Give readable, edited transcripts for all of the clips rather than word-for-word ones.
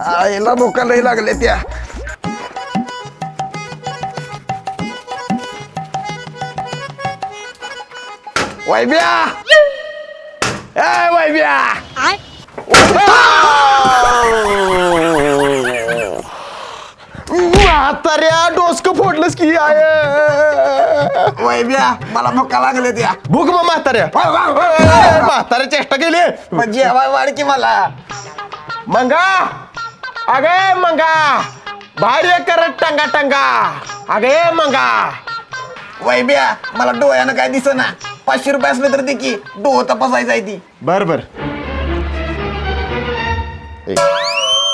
आईला भुका लई लागले त्या. वैब्या ए वैब्या म्हाताऱ्या डोसकं फोडलंस की आय. वैब्या मला भुका लागले त्या. भूक मग म्हाताऱ्या म्हाताऱ्या चेष्टा केली मग जेवाय वाढ की मला. मंगा अगे मंगा बाहेर ये करत टंगा टंगा अगे मंगा. वैब्या मला डोळ्यानं काय दिसना. 500 रुपये असले तर दे की डोळ तपासायचं आहे ती. बर बर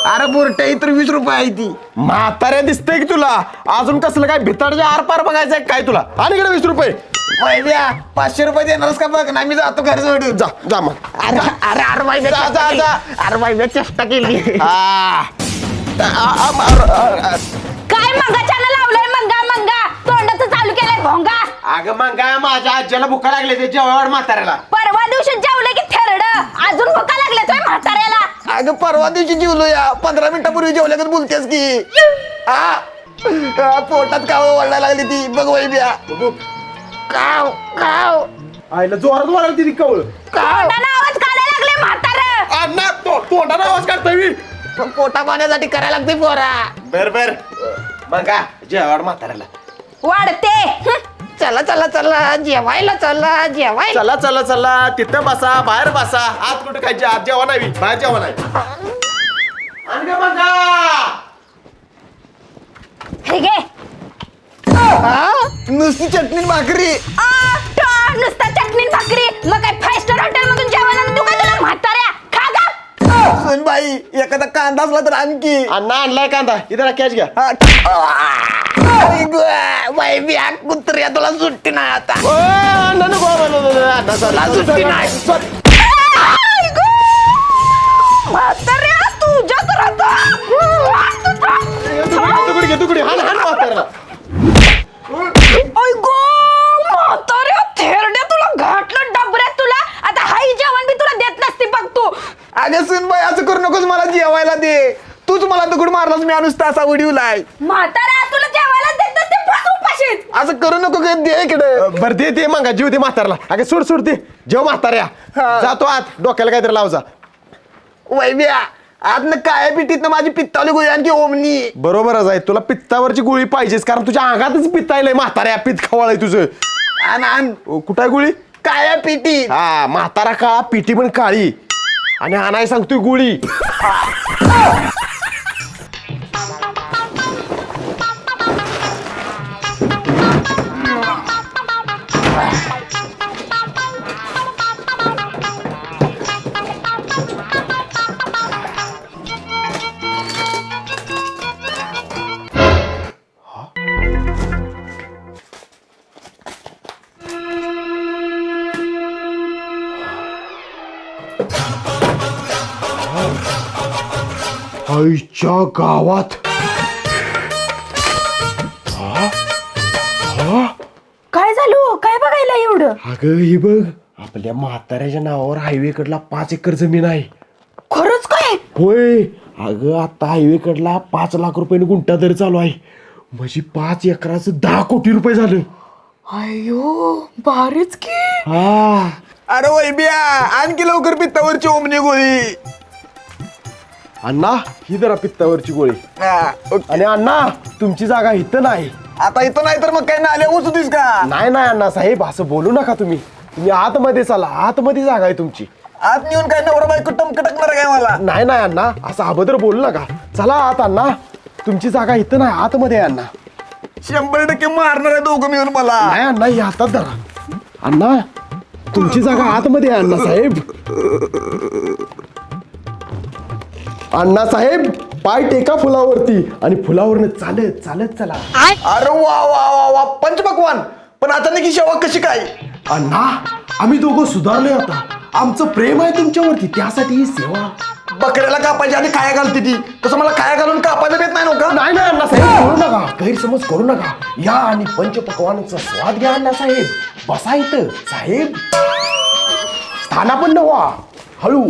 अरे बुरट्या तर 20 रुपये आहे ती. म्हाताऱ्या दिसतंय की तुला अजून कसलं काय भिताडच्या आर पार बघायचंय काय तुला आणि इकडे 20 रुपये. वैब्या 500 रुपये देणारच का बघ ना. मी जातो घर सोडून. जा जा मग अरे अरे अरे वैब्या जा, जा, जा. अरे वैब्या चेष्टा केली. काय मंगा चॅनल लावलंय मंगा मंगा तोंडाचं चालू केलंय भोंगा. अगं मंगा माझ्या आज्याला भुका लागले ते जेवायला म्हाताऱ्याला. परवा दिवशी जेवले की थेरड अजून भुका लागल्या तुझ्या म्हाताऱ्याला. अगं परवा दिवशी जेवलो या 15 मिनिटापूर्वी जेवल्यागत बोलतेस की. पोटात कावळ वळायला लागली ती. बघ वैब्या काव काव आईला जोरात वळाली ती कवळ. तोंडानं आवाज काढायला लागले म्हातारं. अण्णा तोंडाने आवाज काढतोय मी. पोटा पाण्यासाठी करायला लागते पोरा. बर बर मंगा जेवायला म्हाताऱ्याला. वाढते चला चला चला जेवायला चला जेवायला. चला चला चला तिथं बसा बाहेर बसा आत कुठं काय आत जेवा नाही बाहेर जेवा नाही. आणि काय मंगा हे घे नुसती चटणी भाकरी. नुसता चटणी भाकरी मग काय 5 स्टार हॉटेल मधून जेवण आणू का तुला म्हाताऱ्या. खा गा. सुनबाई एखादा कांदा असला तर आणखी. अण्णा आणलाय कांदा इथं कॅच घ्या. वैब्या कुत्र्या तुला सुट्टी नाही आता. अण्णा नको अण्णा सुट्टी नाही. म्हाताऱ्या तुझ्याच तुकडी तुकडी हान हान म्हाताऱ्याला. म्हाताऱ्या थेरड्या तुला घाटलं डबऱ्यात तुला. आता हाई जेवण बी तुला देत नसते बघ तू. अगं सुनबाई असं करू नकोस मला जेवायला दे. तूच मला दगड मारलास मी नुसता असा उडीवलाय. म्हाताऱ्या तुला जेवायला देत नसते बस उपाशीच. असं करू नको काय दे इकडे. बर दे मंगा जीव दे म्हाताऱ्याला. अगे सोड सोड दे जेव म्हाताऱ्या. जातो आत डोक्याला काहीतरी लाव जा. वैब्या आतनं काय पिटीतनं माझी पित्तावली गोळी आणखी ओमनी. बरोबरच आहे तुला पित्तावरची गोळी पाहिजेच कारण तुझ्या अंगातच पित्त आलंय म्हाताऱ्या पित्त खवाळाय तुझं. आण कुठं आहे गोळी. काय पिटी. हा म्हातारा काळा पिठी पण काळी आणि आणाय सांगतोय गोळी. आईच्या गावात काय झालं काय बघायला एवढं. अगं हे बघ आपल्या म्हाताऱ्याच्या नावावर हायवे कडला 5 एकर जमीन आहे. खरंच काय. होय अगं आता हायवे कडला 5 लाख रुपयाने गुंठा दर चालू आहे. म्हणजे 5 एकराचं 10 कोटी रुपये झालं. अयो भारीच की. हा अरे वैब्या आणखी लवकर पित्तावरची ओमनी गोळी. अण्णा ही जरा पित्तावरची गोळी. आणि अण्णा तुमची जागा इथं नाही. आता इथं नाही तर मग काय नाल्या उचतीस का. नाही नाही अण्णा साहेब असं बोलू नका तुम्ही. तुम्ही आतमध्ये चला आतमध्ये जागा आहे तुमची. आत नेऊन काय नवरा बायको टमकटकणार काय मला. नाही नाही अण्णा असं अभद्र बोलू नका. चला आत अण्णा तुमची जागा इथं नाही आतमध्ये आहे अण्णा. 100% मारणार आहे दोघं मिळून मला. नाही अण्णा ही हातात धरा. अण्णा तुमची जागा आतमध्ये आहे अण्णा साहेब. अण्णा साहेब पाय टेका फुलावरती आणि फुलावरनं चालत चालत चला. अरे वा वा वा वा पंचपक्वान. पण अचानक ही सेवा कशी काय. अण्णा आम्ही दोघं सुधारलोय आता. आमचं प्रेम आहे तुमच्यावरती त्यासाठी ही सेवा. बकऱ्याला कापायची आणि खाया घालते ती तसं मला खाया घालून कापायला देत नाही नका. नाही नाही अण्णा साहेब करू नका गैरसमज करू नका. या आणि पंचपक्वानाचा स्वाद घ्या अण्णा साहेब. बसा इथं साहेब. स्थाना पण नव्हा हळू.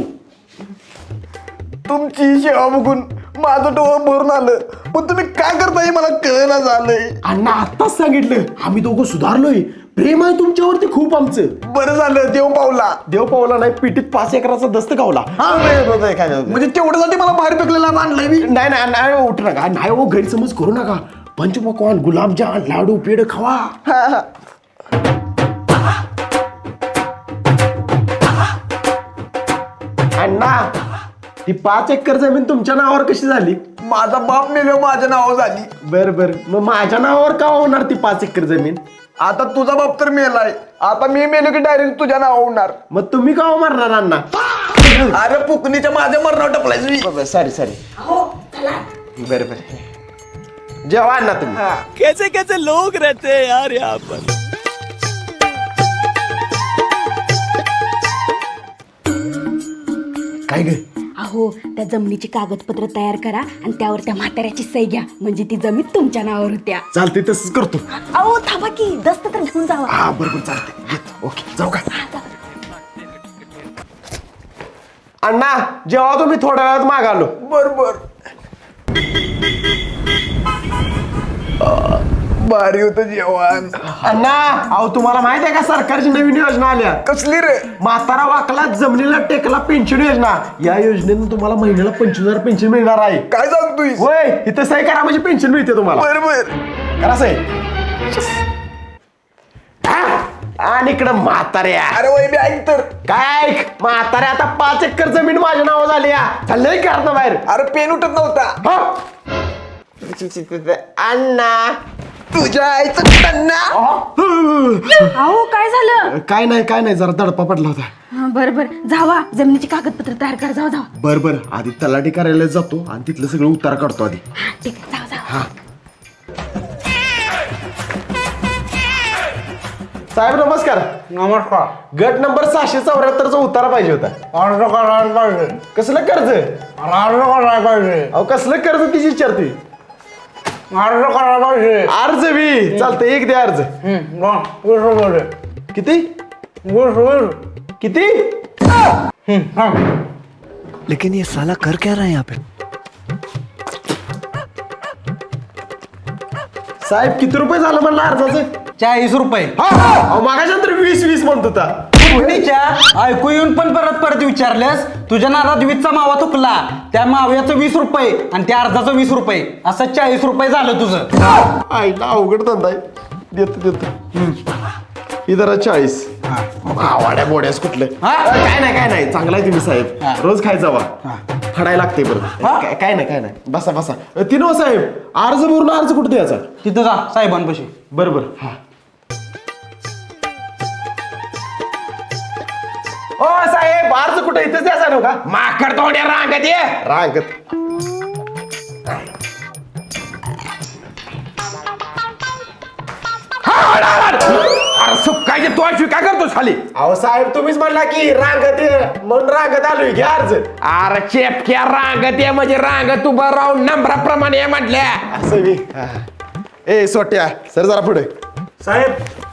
तुमची सेवा बघून माझं डोळं भरून आलं, पण तुम्ही काय करताय मला कळना झालंय. अण्णा आत्ताच सांगितलं, आम्ही दोघं सुधारलोय. प्रेम आहे तुमच्यावरती खूप आमचं. बरं झालं देव पावला. देव पावला नाही, पिटीत 5 एकराचा दस्त गावला. म्हणजे तेवढ्यासाठी मला बाहेर फेकलेला आणलंय मी. नाही नाही नाही, उठू नका. नाही हो, गैरसमज करू नका. पंचपक्वान, गुलाबजाम, लाडू, पेढ खावा. अण्णा ती 5 एकर जमीन तुमच्या नावावर कशी झाली? माझा बाप मेलो माझ्या नावावर झाली. बर बर, मग माझ्या नावावर का होणार ती 5 एकर जमीन? आता तुझा बाप तर मेलाय, आता मी मेलो की डायरेक्ट तुझ्या नावावर होणार. मग तुम्ही का हो मारणार अण्णा? अरे पुकणीच्या माझ्या मरणावर टपलायचं. Sorry sorry. बर बर, जेवा अण्णा तुम्ही. कैसे कैसे लोग रहते हैं यार यहाँ पर. काय ग? अहो त्या जमिनीची कागदपत्र तयार करा आणि त्यावर त्या म्हाताऱ्याची सही घ्या, म्हणजे ती जमीन तुमच्या नावावर होत्या. चालते, तसंच करतो. अहो थांबा की, दस्त तर घेऊन जावा. हा बरोबर, चालते. येतो. ओके, जाऊ का? अण्णा जेव्हा तुम्ही थोड्या वेळात मागालो. बरोबर. भारी होत जेवण. अण्णा अहो तुम्हाला माहित आहे का सरकारची नवीन योजना आल्या? कसली रे? म्हातारा वाकला जमिनीला टेकला पेन्शन योजना. या योजनेतून तुम्हाला महिन्याला 25,000 पेन्शन मिळणार आहे. काय सांगतोय? होय, इथं सही करा म्हणजे पेन्शन मिळते तुम्हाला. बरोबर. करा सही. आणि इकडं म्हाताऱ्या. अरे वय मी ऐक तर. काय ऐक? म्हाताऱ्या आता 5 एकर जमीन माझ्या नावावर झाली. चाललंय करत बाहेर. अरे पेन उठत नव्हता. हो. अण्णा तुझ्या आईचं टन्ना. अहो काय झालं? काय नाही, जरा दडपा पडला होता. बर बर, जावा जमिनीची कागदपत्र तयार करा. जावा जावा. बर बर, आधी तलाठी कार्यालयात जातो आणि तिथलं सगळं उतार काढतो आधी. हा, ठीक आहे, जावा जावा. साहेब नमस्कार. नमस्कार. गट नंबर 674चा उतारा पाहिजे होता. अर्ज करायला पाहिजे. कसलं कर्ज? अर्ज करायला पाहिजे. अहो कसलं कर्ज तिची विचारते. अर्ज करायला पाहिजे. अर्ज बी चालतंय, एक द्या अर्ज. 20 रुपये. किती? 20. किती? लेकिन ये साला कर क्या रहा है यहाँ पे. साहेब किती रुपये झालं म्हणलं अर्जाचं? 40 रुपये. अहो मागाच्यानंतर 20 म्हणत होता. फुकणीच्या ऐकू येऊन पण परत विचारलेस. तुझ्या नादात 20चा मावा चुकला. त्या माव्याचं 20 रुपये आणि त्या अर्जाचं 20 रुपये असं 40 रुपये झालं तुझं. आईला अवघड धंदा आहे. देतो इधर 40. आवाड्या बोड्यास कुठलं? काय नाही, चांगला आहे तुम्ही साहेब. रोज खायचा वा. फडायला लागते बरं. काय नाही. बसा. तिनो साहेब, अर्ज भरून अर्ज कुठे द्यायचा? तिथं जा साहेबांपाशी. बरोबर. हा. ओ साहेब, अर्ज कुठे इथेच द्यायचा नव्हता का? माकड तोंड्या रांगत ये. रांगत. अरे सुकायचे तो काय करतोस खाली? अहो साहेब तुम्हीच म्हणला की रांगत ये, म्हणून रांगत आलोय. घ्या अर्ज. अरे चेपक्या रांगत ये म्हणजे रांगत उभा राहून नंबराप्रमाणे ये म्हटल्या. असं बी. ए सोट्या सर जरा पुढे. साहेब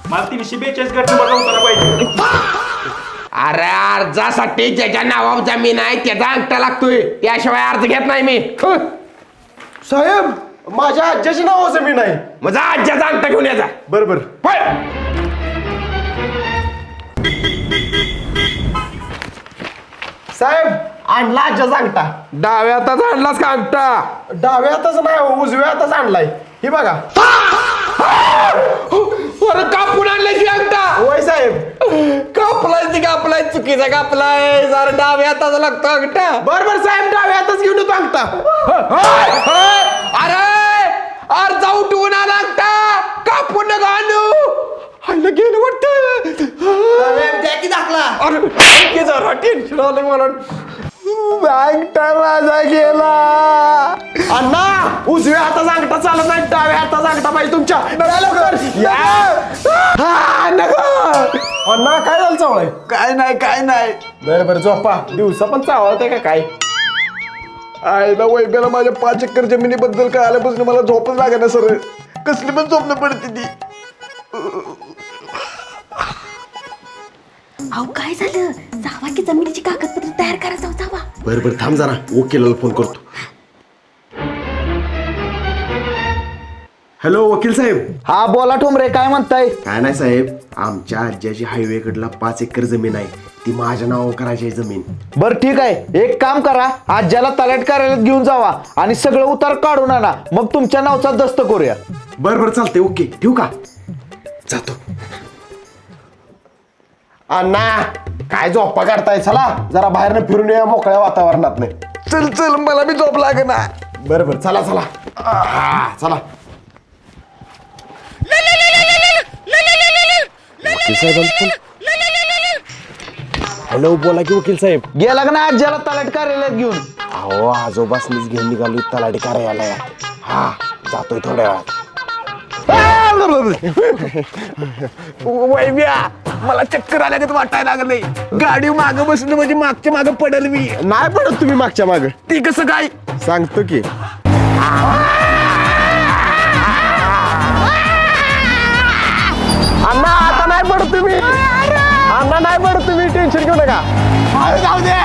मला 342 गट नंबरला उतारा पाहिजे. अरे अर्जासाठी ज्याच्या नावावर जमीन आहे त्याचा अंगठा लागतोय, त्याशिवाय अर्ज घेत नाही मी. साहेब माझ्या आज्याची नाव जमीन आहे. माझा आज्याचा अंगठा घेऊन याचा. बरोबर. साहेब आणला आज्याचा अंगठा. डाव्या हातात आणलास का अंगठा? डाव्या हाताच नाही, उजव्या हाताच आणलाय. ही बघा. अरे कापून आणलाय की अंगठा? होय साहेब. कापलाय चुकीचा कापलाय. जरा डाव्या हाताचा लागतो अंगठा. बरोबर साहेब, डाव्या हाताच घेऊन येतो अंगठा. अरे अर्जा उठवून आला अंगठा. कापून नका आणू. आईला गेलं वाटतं. अरे जरा टेन्शन आलं मला. अंगठा माझा गेला. अण्णा उजव्या हाताचा अंगठा चालत नाही, डाव्या हाताचा अंगठा पाहिजे तुमच्या. अण्णा काय झालं चावलाय? काय नाही. बरं झोपा. दिवसा पण चावळते का काय? आईला वैब्याला माझ्या 5 एकर जमिनीबद्दल काय आल्यापासून मला झोपच लागेना सर. कसली पण झोपणं पडते ती. अहो काय झालं? जावा की जमिनीची कागदपत्र तयार करा. जावा. बरं थांब जरा वकिलाला फोन करतो. हॅलो वकील साहेब. हा बोला ठोंबरे, काय म्हणताय? काय नाही साहेब, आमच्या आज्याची हायवेकडला 5 एकर जमीन आहे, ती माझ्या नावावर करायची आहे जमीन. बर ठीक आहे, एक काम करा, आज्याला तलाट कार्यालयात घेऊन जावा आणि सगळं उतार काढून आणा, मग तुमच्या नावचा दस्त करूया. बरं चालतंय, ओके ठेवू का? जातो. अण्णा काय झोपा काढताय, चला जरा बाहेरनं फिरून या मोकळ्या वातावरणात. नाही चल मला बी झोप लागे ना. बरं चला चला. वकील साहेब. हॅलो बोला की वकील साहेब. गेला का ना आज्याला तलाट कार्यालयात घेऊन? अहो आजोबासनीच घेऊन निघालो तलाठी कार्यालयात. हा जातोय थोड्या वेळात. वैब्या मला चक्कर आल्यागत वाटायला लागले. गाडी मागं बसणं म्हणजे मागच्या मागं पडेल मी. नाही पडत तुम्ही मागच्या माग. ती कसं काय? सांगतो की. अण्णा आता नाही पडत तुम्ही. अण्णा नाही पडत तुम्ही, टेन्शन घेऊ नका. जाऊ दे.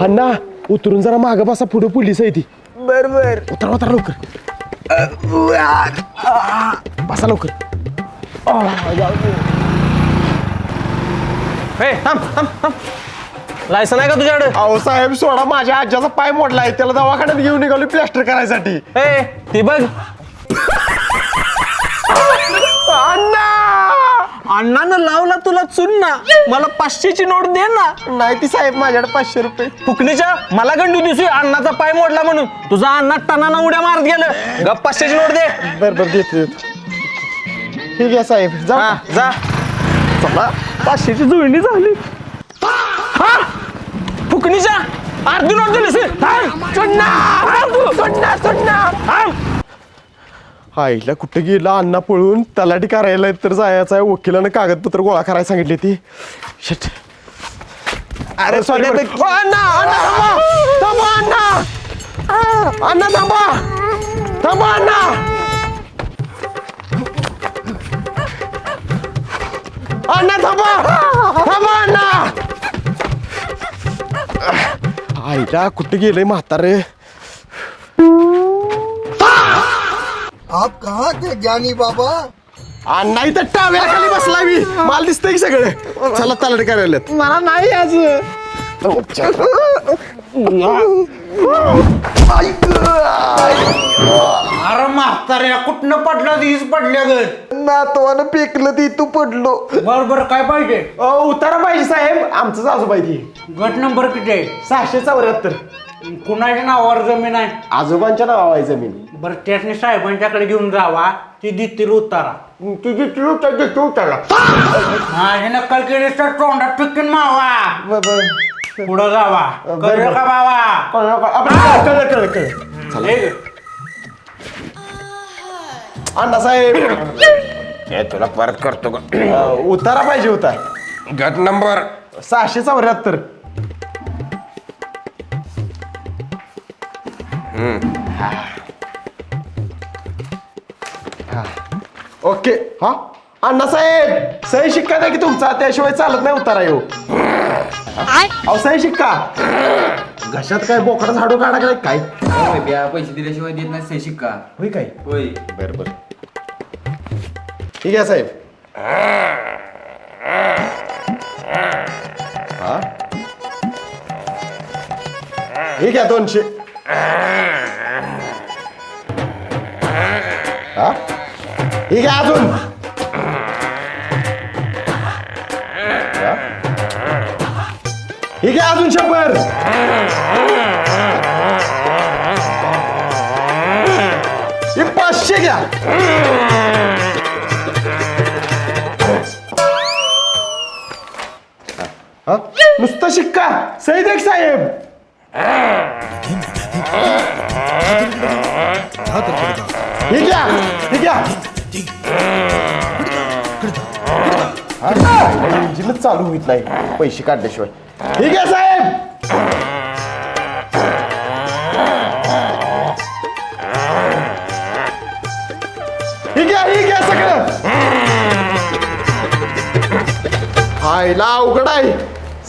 अण्णा उतरून जरा माग बसा, पुढे पोलीस आहे ती. बर उतरा लवकर. बसा लवकर. लायसन आहे का तुझ्याकडे? अहो साहेब सोडा, माझ्या आज्याचा पाय मोडलाय, त्याला दवाखान्यात घेऊन निघालो प्लास्टर करायसाठी. ती बघ. अण्णानं लावला तुला चुन्ना, मला 500ची नोट दे ना. नाही ती साहेब माझ्याकडे 500 रुपये. फुकणीच्या मला गंडू दिवशी अण्णाचा पाय मोडला म्हणून तुझा अण्णा टनाना उड्या मारत गेलं. गप 500ची नोट दे. बरं देतो. ठीक आहे साहेब, जा जा. चला 500ची जुळणी झाली. फुकणीच्या अर्धी नोट दिलीस. आईला कुठे गेला अण्णा पळून. तलाठी कार्यालयात तर जायचं आहे, वकिलानं कागदपत्र गोळा करायला सांगितले ती. शिट. अरे सॉरी अण्णा थांबा अण्णा आईला कुठे गेलंय म्हातारे. आप कहाँ थे ज्ञानी बाबा? अण्णा इथं टाव्याखाली बसलाय मी, मला दिसतंय की सगळं. चला तलाठी कार्यालयात. मला नाही आज. अरे म्हाताऱ्या कुठनं पडलं हीच पडल्या ग. नातवानं पेकलं ती तू पडलो. बरोबर काय पाहिजे? उतारा पाहिजे साहेब, आमचंच आजोबा ती. गट नंबर किती आहे? 674. कुणाच्या नावावर जमीन आहे? आजोबांच्या नावावर आहे जमीन. बरं त्यासनी साहेबांच्याकडे घेऊन जावा, ती देतील उतारा. तुझी उतारा. माझी नक्कल केली तर तोंडात टुकीन मावा. पुढं जावा. कळलं का बाबा? कळलं. अण्णा साहेब तुला परत करतो का? उतारा पाहिजे होता. गट नंबर 674. ओके. हा अण्णा साहेब सही शिक्का द्या की तुमचा, त्याशिवाय चालत नाही उतारा येऊ. अहो सही शिक्का. घशात काय बोकडा झाडू काढा काय? पैसे दिल्याशिवाय देत नाही सही शिक्का. होय काय? होय. बर ठीक आहे साहेब. हा ठीक आहे 200. हा ठीक आहे अजून. ठीक आहे अजून 100. हे 500 घ्या. नुसतं शिक्का. सही देख साहेब. हे घ्या हे घ्या इंजिनच चालू होत नाही पैसे काढल्याशिवाय. हे घ्या साहेब. हे घ्या सगळं. हायला अवघड आहे.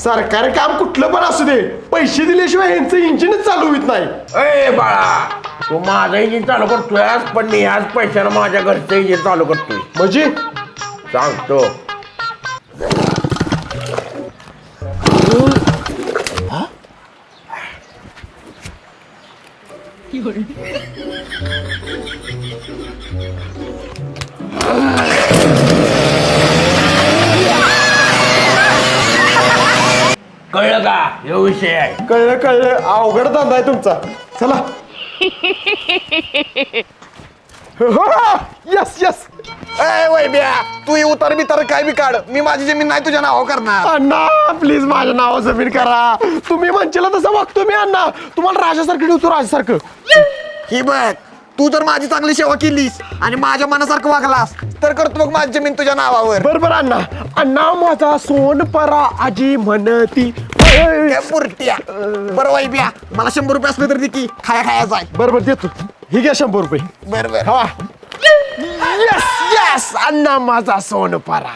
सरकारी काम कुठलं पण असू दे, पैसे दिल्याशिवाय ह्यांचं इंजिनच चालू होत नाही. ए बाळा, तू माझं इंजिन चालू करतोय पण मी ह्याच पैशानं माझ्या घरचं इंजिन चालू करतोय. म्हणजे सांगतो. कळलं का? हे विषय आहे. कळलं अवघड धंदा आहे तुमचा. चला. Yes yes. ए वैब्या, तू उतार बितार काय बी काढ, मी माझी जमीन नाही तुझ्या नावावर करणार. अण्णा प्लीज माझ्या नाव जमीन करा. तुम्ही म्हणशील तसं वागतो मी अण्णा. तुम्हाला राजासारखं ठेवतो राजासारखं. ही बघ, तू जर माझी चांगली सेवा केलीस आणि माझ्या मनासारखं वागलास तर करतो मग माझी जमीन तुझ्या नावावर. बरोबर अण्णा. अण्णा माझा सोनपरा आजी म्हणती. काय पुरट्या. बरं वैब्या, मला 100 रुपये असले तर दे की खायचा आहे. बरोबर देतो. ही घ्या 100 रुपये. बरोबर. हा. यस यस अण्णा माझा सोनपरा.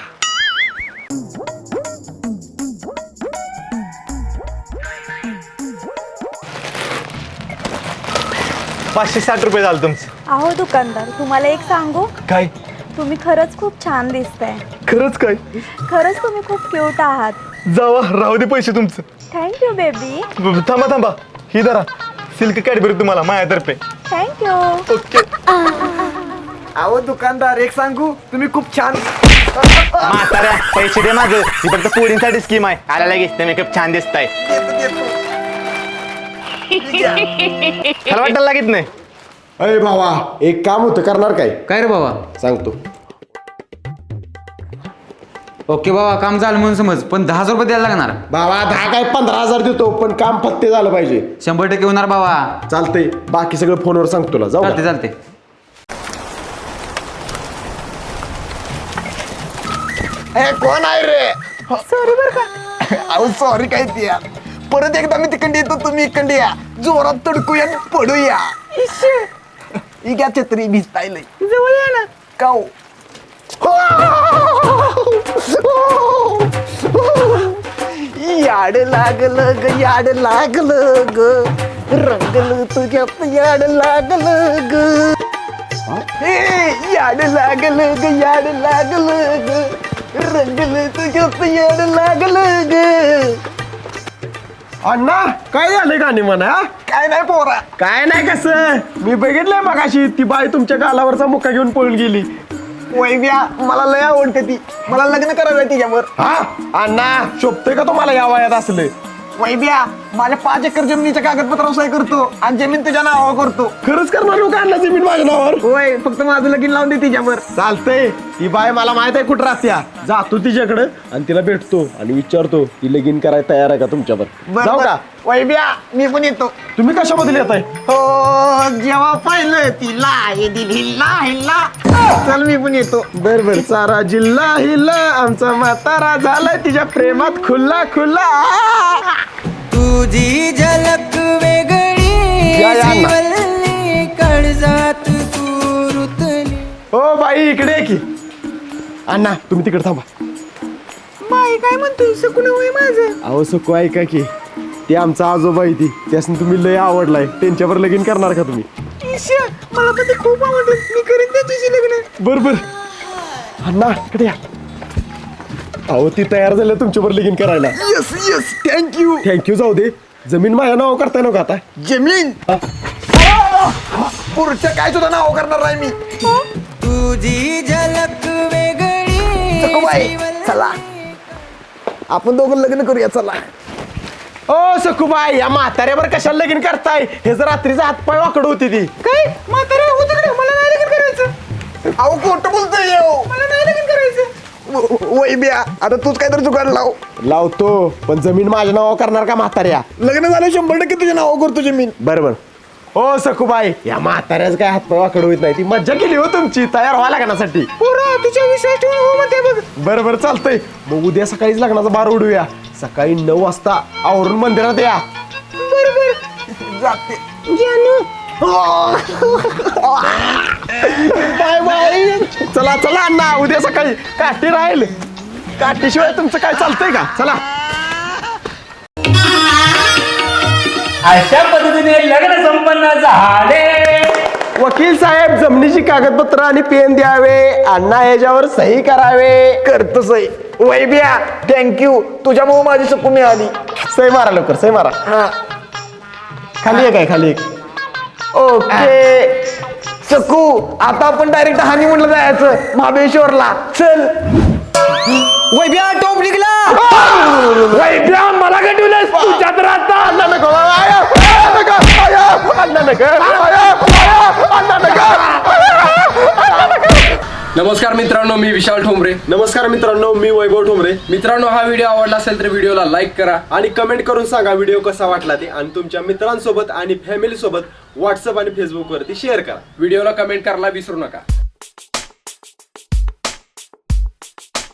560 रुपये झालं तुमचं. अहो दुकानदार, तुम्हाला एक सांगू? काय? तुम्ही खरंच खूप छान दिसताय. खरंच काय? खरंच तुम्ही खूप क्यूट आहात. जावा राहू दे पैसे तुमचं. Thank you baby. थांबा ही धरा सिल्क कॅडबरी तुम्हाला माझ्यातर्फे. थँक्यू. ओके. अहो दुकानदार, एक सांगू, तुम्ही खूप छान. म्हाताऱ्या पैसे दे माझं. ही फक्त पोरींसाठी स्कीम आहे. आला लगेच तुम्ही खूप छान दिसताय. खरं वाटायला लागत नाही. अरे भावा, एक काम होतं, करणार काय? काय रे बाबा? सांगतो. ओके बाबा, काम झालं म्हणून समज, पण 10,000 रुपये द्यायला लागणार. बाबा 10 काय 15,000 देतो, पण काम फत्ते झालं पाहिजे. 100% होणार बाबा. चालतंय, बाकी सगळं फोनवर सांगतो तुला. जाऊ का? चालते. ए कोण आहे रे? सॉरी बर का. अहो सॉरी काय ती यार. परत एकदा मी तिकडे येतो, तुम्ही इकडे या. जोरात तडकूया आणि पडूया. ही घ्या छत्री, भिजताय लय. जवळ या ना. काऊ. याड लागलं ग, याड लागलं ग, रंगलं तुझ्यात याड लागलं ग. याड लागलं ग, याड लागलं ग, रंगलं तुझ्यात याड लागलं ग. अण्णा काय झालं गाणी म्हणा? काय नाही पोरा. काय नाही कसं, मी बघितलंय मगाशी ती बाई तुमच्या गालावरचा मुक्का घेऊन पळून गेली. वैव्या, मला लय आवडते ती. मला लग्न करायचं तिच्यावर. हा अण्णा, शोभतोय का तुम्हाला या वयात असले? वैभ्या, माझ्या 5 एकर जमिनीच्या कागदपत्रावर सही करतो आणि जमीन तुझ्या नावावर करतो. खरंच करणार लोक अण्णा जमीन माझ्या नावावर? होय, फक्त माझं लगीन लावून दे तिच्यावर. चालतंय. ती बाय मला माहित आहे कुठं राहत्या. जातो तिच्याकडे आणि तिला भेटतो आणि विचारतो ती लगीन करायला तयार आहे का तुमच्यावर. जाऊ का? वैभ्या, मी पण येतो. तुम्ही कशाबद्दल येत आहे? हो, जेव्हा पाहिलं तिला हे दिल हिल्ला हिल्ला. चल मी पण येतो. बर सारा जिल्हा हिला आमचा म्हातारा झालाय तिच्या प्रेमात खुल्ला खुल्ला. तुझी झलक वेगळी या अण्णा. शिवल्ली काळजात सुरुतली. हो बाई इकडे ये की. अण्णा तुम्ही तिकडे थांबा. बाई काय म्हणतोय? सकून होय माझं. अहो सुकू ऐका की, ते आमचा आजोबा आहे ती, त्यासनी तुम्ही लय आवडलाय, त्यांच्यावर लगीन करणार का तुम्ही? मला पण ते खूप आवडत. मी करीन त्याच्याशी लग्न. बर अण्णा इकडे या. अहो ती तयार झालं तुमच्यावर लगीन करायला. Yes yes, thank you. थँक्यू. जाऊ दे, जमीन माझ्या नाव करताय ना का आता? जमीन पुढच्या काय सुद्धा नाव करणार नाही मी. तुझी झलक वेगळी सखूबाई, चला आपण दोघं लग्न करूया. चला. ओ सखूबाई, या म्हाताऱ्यावर कशाला लगीन करताय? हे जर रात्रीचा हातपाय वाकड होती ती. काय म्हातारे होत तिकडे? मला नाही लगीन करायचं. अहो खोटं बोलतोय. मला नाही लगीन करायचं. वैब्या, आता तूच काहीतरी जुगाड लाव. लावतो, पण जमीन माझ्या नावावर करणार का म्हाताऱ्या? लग्न झालं 100% तुझ्या नावावर करतो जमीन. बरोबर. ओ सखूबाई या म्हाताऱ्याच काय हातपाय वाकड होत नाही ती मज्जा केली हो तुमची तयार व्हायला लग्नासाठी तिच्या विश्वास ठेवून बरं बरं चालतंय मग उद्या सकाळीच लग्नाचा बार उडूया सकाळी 9 वाजता आवरून मंदिरात या बरोबर जाते बाय बाय चला चला अण्णा उद्या सकाळी काठी राहील काठीशिवाय तुमचं काय चालतंय का चला अशा पद्धतीने लग्न संपन्न झाले. वकील साहेब जमिनीची कागदपत्र आणि पेन द्यावे अण्णा याच्यावर सही करावे करतो सई वैब्या थँक्यू तुझ्यामुळे माझी चुकू मिळाली. सही मारा लवकर सही मारा हा खाली एक आहे खाली एक ओके सकू आता आपण डायरेक्ट हनीमूनला जायचं महाबळेश्वरला चल. वैभ्या टोप निघला वैद्या मला कटवलंस तुझ्यात राहता अण्णा नको अण्णा नको नमस्कार मित्रांनो, मी विशाल ठोंबरे. नमस्कार मित्रांनो मी वैभव ठोंबरे. मित्रांनो, हा व्हिडिओ आवडला असेल तर व्हिडिओला लाईक करा आणि कमेंट करून सांगा व्हिडिओ कसा वाटला ते आणि तुमच्या मित्रांसोबत आणि फॅमिली सोबत व्हॉट्सअप आणि फेसबुक वरती शेअर करा. व्हिडिओला कमेंट करायला विसरू नका.